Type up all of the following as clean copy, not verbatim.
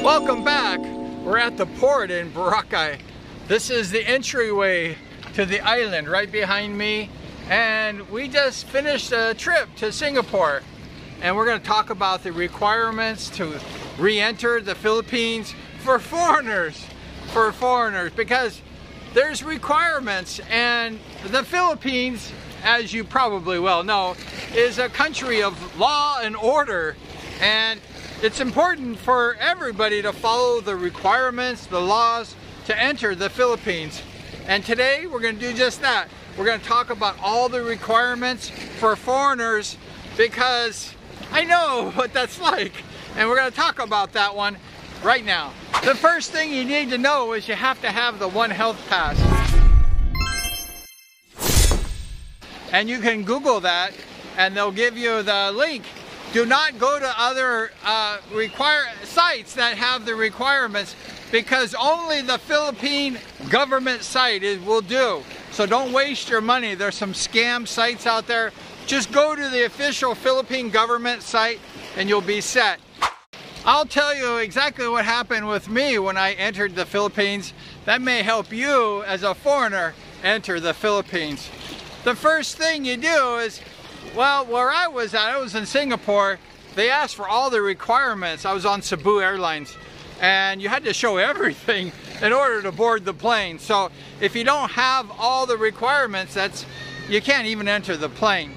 Welcome back. We're at the port in Boracay. This is the entryway to the island right behind me, and we just finished a trip to Singapore, and we're going to talk about the requirements to re-enter the Philippines for foreigners, because there's requirements, and the Philippines, as you probably well know, is a country of law and order, and it's important for everybody to follow the requirements, the laws, to enter the Philippines. And today we're going to do just that. We're going to talk about all the requirements for foreigners, because I know what that's like, and we're going to talk about that one right now. The first thing you need to know is you have to have the One Health Pass. And you can Google that and they'll give you the link. Do not go to other sites that have the requirements, because only the Philippine government site will do. So don't waste your money. There's some scam sites out there. Just go to the official Philippine government site and you'll be set. I'll tell you exactly what happened with me when I entered the Philippines. That may help you as a foreigner enter the Philippines. The first thing you do is, well, where I was in Singapore, they asked for all the requirements. I was on Cebu Airlines, and you had to show everything in order to board the plane. So if you don't have all the requirements, you can't even enter the plane.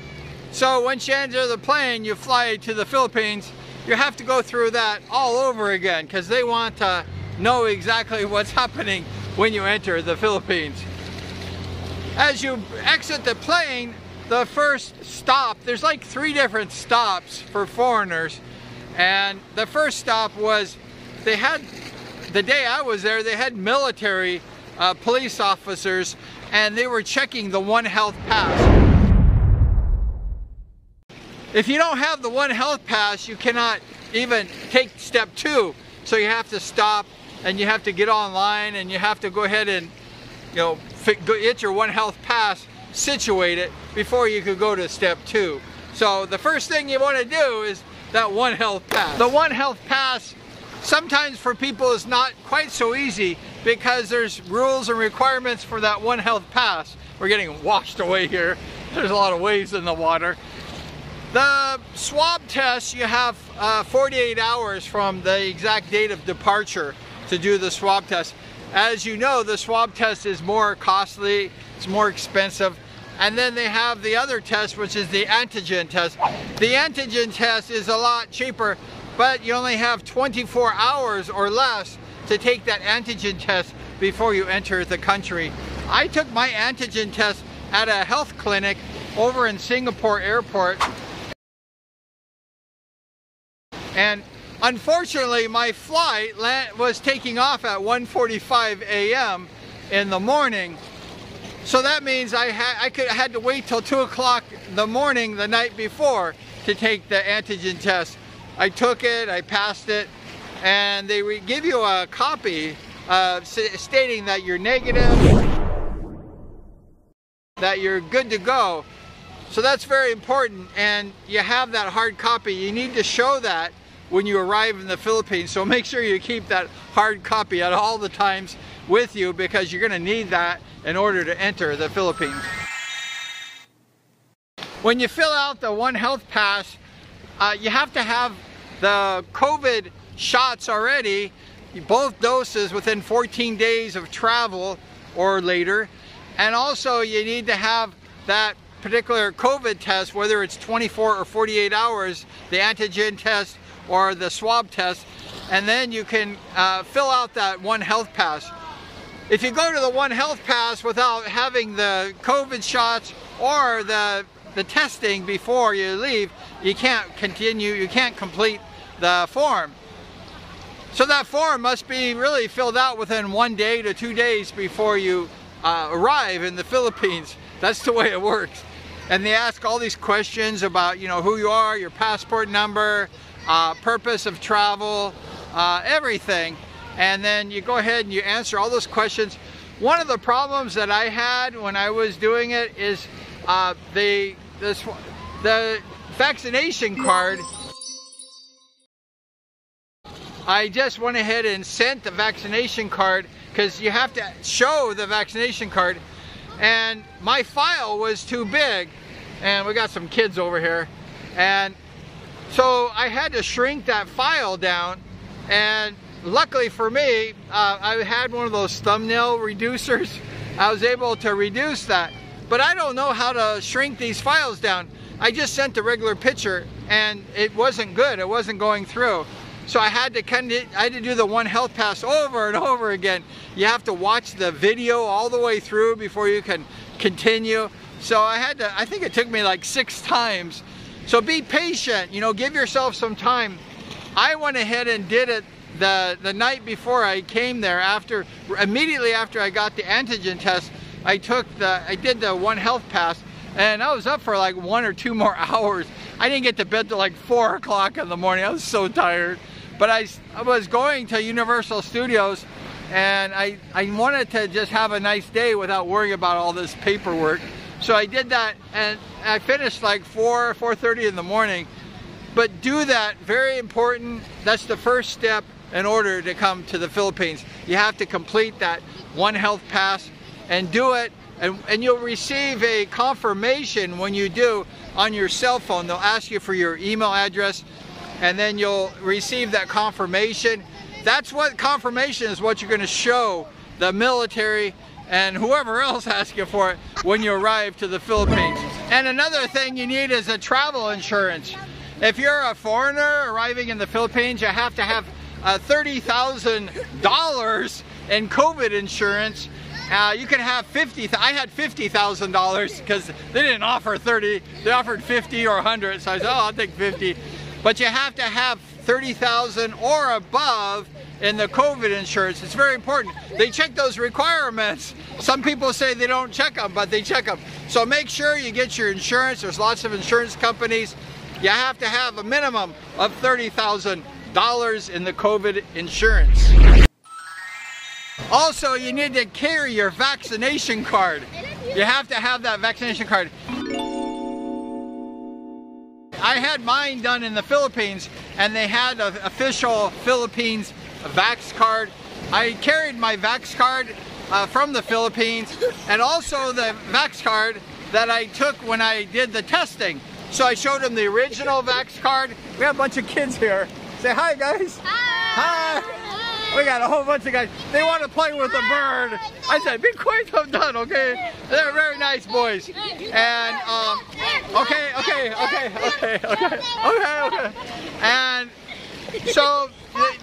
So once you enter the plane, you fly to the Philippines, you have to go through that all over again, because they want to know exactly what's happening when you enter the Philippines. As you exit the plane, the first stop, there's like 3 different stops for foreigners, and the first stop was, they had, the day I was there, they had military police officers, and they were checking the One Health Pass. If you don't have the One Health Pass, you cannot even take step 2. So you have to stop, and you have to get online, and you have to go ahead and, get your One Health Pass situated before you could go to step 2. So the first thing you want to do is that One Health Pass. The One Health Pass, sometimes for people, is not quite so easy, because there's rules and requirements for that One Health Pass. We're getting washed away here. There's a lot of waves in the water. The swab test, you have 48 hours from the exact date of departure to do the swab test. As you know, the swab test is more costly, it's more expensive. And then they have the other test, which is the antigen test. The antigen test is a lot cheaper, but you only have 24 hours or less to take that antigen test before you enter the country. I took my antigen test at a health clinic over in Singapore Airport. And unfortunately, my flight was taking off at 1:45 a.m. in the morning. So that means I had to wait till 2 o'clock in the morning the night before to take the antigen test. I took it, I passed it, and they give you a copy stating that you're negative, that you're good to go. So that's very important, and you have that hard copy. You need to show that when you arrive in the Philippines, so make sure you keep that hard copy at all the times with you, because you're going to need that in order to enter the Philippines. When you fill out the One Health Pass, you have to have the COVID shots already, both doses within 14 days of travel or later, and also you need to have that particular COVID test, whether it's 24 or 48 hours, the antigen test or the swab test, and then you can fill out that One Health Pass. If you go to the One Health Pass without having the COVID shots or the testing before you leave, you can't continue, you can't complete the form. So that form must be really filled out within 1 day to 2 days before you arrive in the Philippines. That's the way it works. And they ask all these questions about, who you are, your passport number, purpose of travel, everything. And then you go ahead and you answer all those questions. One of the problems that I had when I was doing it is the vaccination card I just went ahead and sent the vaccination card, because you have to show the vaccination card, and my file was too big, and we got some kids over here, and so I had to shrink that file down, and luckily for me, I had one of those thumbnail reducers. I was able to reduce that, but I don't know how to shrink these files down. I just sent a regular picture and it wasn't good. It wasn't going through. So I had to do the One Health Pass over and over again. You have to watch the video all the way through before you can continue. So I think it took me like 6 times. So be patient, you know, give yourself some time. I went ahead and did it the night before I came there. Immediately after I got the antigen test, I did the One Health Pass, and I was up for like 1 or 2 more hours. I didn't get to bed till like 4 o'clock in the morning. I was so tired. But I was going to Universal Studios, and I wanted to just have a nice day without worrying about all this paperwork. So I did that, and I finished like 4:30 in the morning. But do that, very important. That's the first step in order to come to the Philippines. You have to complete that One Health Pass and do it, and you'll receive a confirmation when you do on your cell phone. They'll ask you for your email address, and then you'll receive that confirmation. That's what confirmation is, what you're going to show the military and whoever else asks you for it when you arrive to the Philippines. And another thing you need is a travel insurance. If you're a foreigner arriving in the Philippines, you have to have $30,000 in COVID insurance. You can have I had $50,000 because they didn't offer 30, they offered 50 or 100, so I said, oh, I'll take 50. But you have to have 30,000 or above in the COVID insurance. It's very important. They check those requirements. Some people say they don't check them, but they check them. So make sure you get your insurance. There's lots of insurance companies. You have to have a minimum of $30,000 in the COVID insurance. Also, you need to carry your vaccination card. You have to have that vaccination card. I had mine done in the Philippines, and they had an official Philippines Vax card. I carried my Vax card from the Philippines, and also the Vax card that I took when I did the testing. So I showed them the original Vax card. We have a bunch of kids here. Say hi, guys. Hi. Hi. We got a whole bunch of guys. They want to play with the bird. I said, be quiet, I'm done, okay? They're very nice boys. And, okay. And so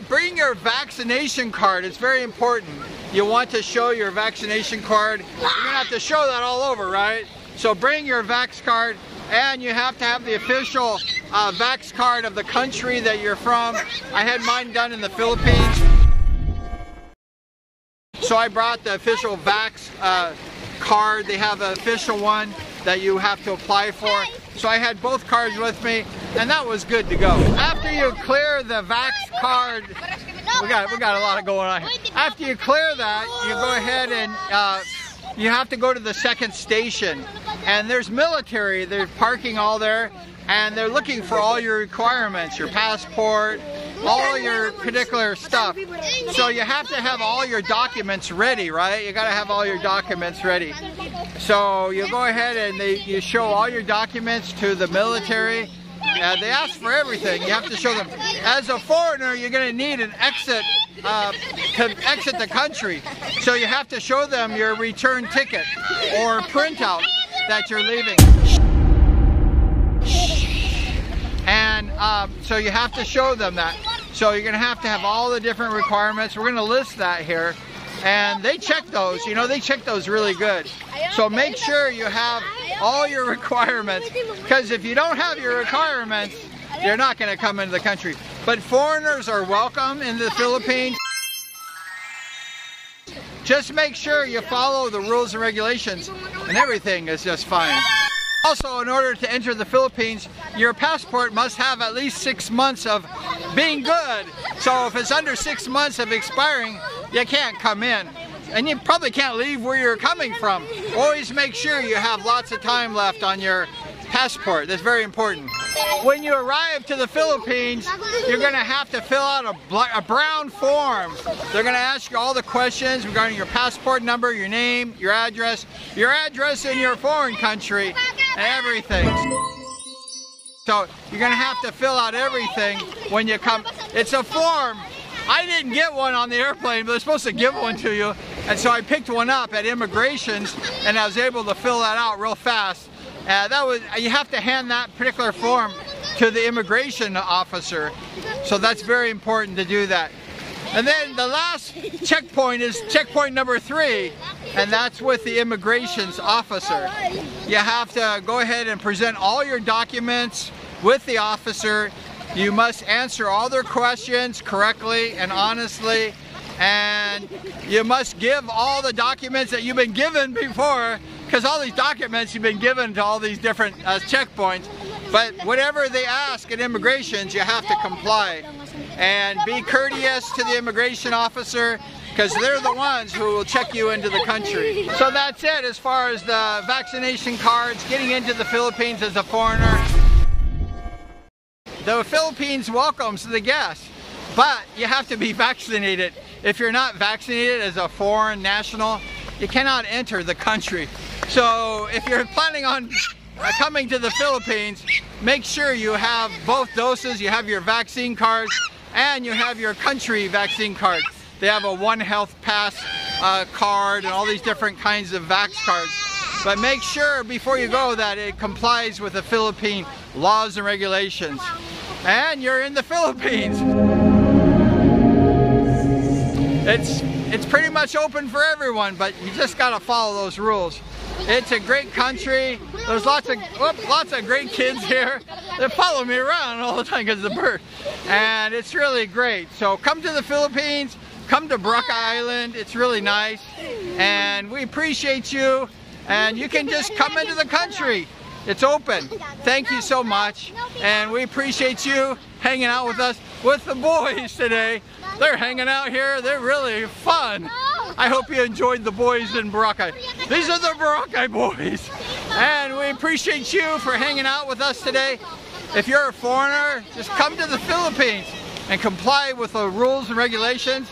bring your vaccination card. It's very important. You want to show your vaccination card. You're going to have to show that all over, right? So bring your Vax card, and you have to have the official Vax card of the country that you're from. I had mine done in the Philippines. So I brought the official Vax card. They have an official one that you have to apply for. So I had both cards with me, and that was good to go. After you clear the Vax card, we got a lot going on here. After you clear that, you go ahead and you have to go to the second station. And there's military, they're parking all there, and they're looking for all your requirements, your passport, all your particular stuff. So you have to have all your documents ready, right? You gotta have all your documents ready. So you go ahead and you show all your documents to the military. They ask for everything. You have to show them. As a foreigner, you're gonna need an exit to exit the country. So you have to show them your return ticket or printout that you're leaving. And so you have to show them that. So you're gonna have all the different requirements. We're gonna list that here. And they check those, you know, they check those really good. So make sure you have all your requirements, because if you don't have your requirements, you're not gonna come into the country. But foreigners are welcome in the Philippines. Just make sure you follow the rules and regulations, and everything is just fine. Also, in order to enter the Philippines, your passport must have at least 6 months of being good. So if it's under 6 months of expiring, you can't come in. And you probably can't leave where you're coming from. Always make sure you have lots of time left on your passport. That's very important. When you arrive to the Philippines, you're going to have to fill out a brown form. They're going to ask you all the questions regarding your passport number, your name, your address in your foreign country, and everything. So you're going to have to fill out everything when you come. It's a form. I didn't get one on the airplane, but they're supposed to give one to you. And so I picked one up at immigrations, and I was able to fill that out real fast. You have to hand that particular form to the immigration officer. So that's very important to do that. And then the last checkpoint is checkpoint number 3, and that's with the immigrations officer. You have to go ahead and present all your documents with the officer. You must answer all their questions correctly and honestly, and you must give all the documents that you've been given before, because all these documents you've been given to all these different checkpoints. But whatever they ask at immigrations, you have to comply. And be courteous to the immigration officer, because they're the ones who will check you into the country. So that's it as far as the vaccination cards, getting into the Philippines as a foreigner. The Philippines welcomes the guests, but you have to be vaccinated. If you're not vaccinated as a foreign national, you cannot enter the country. So if you're planning on coming to the Philippines, make sure you have both doses, you have your vaccine cards, and you have your country vaccine card. They have a One Health Pass card and all these different kinds of vax cards. But make sure before you go that it complies with the Philippine laws and regulations. And you're in the Philippines. It's pretty much open for everyone, but you just gotta follow those rules. It's a great country. There's lots of great kids here. They follow me around all the time because of the bird. And it's really great. So come to the Philippines, come to Boracay Island. It's really nice. And we appreciate you. And you can just come into the country. It's open. Thank you so much. And we appreciate you hanging out with us, with the boys today. They're hanging out here. They're really fun. I hope you enjoyed the boys in Boracay. These are the Boracay boys. And we appreciate you for hanging out with us today. If you're a foreigner, just come to the Philippines and comply with the rules and regulations.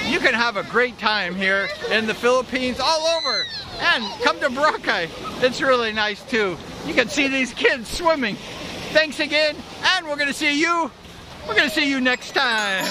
You can have a great time here in the Philippines, all over. And come to Boracay. It's really nice too. You can see these kids swimming. Thanks again, and we're gonna see you next time.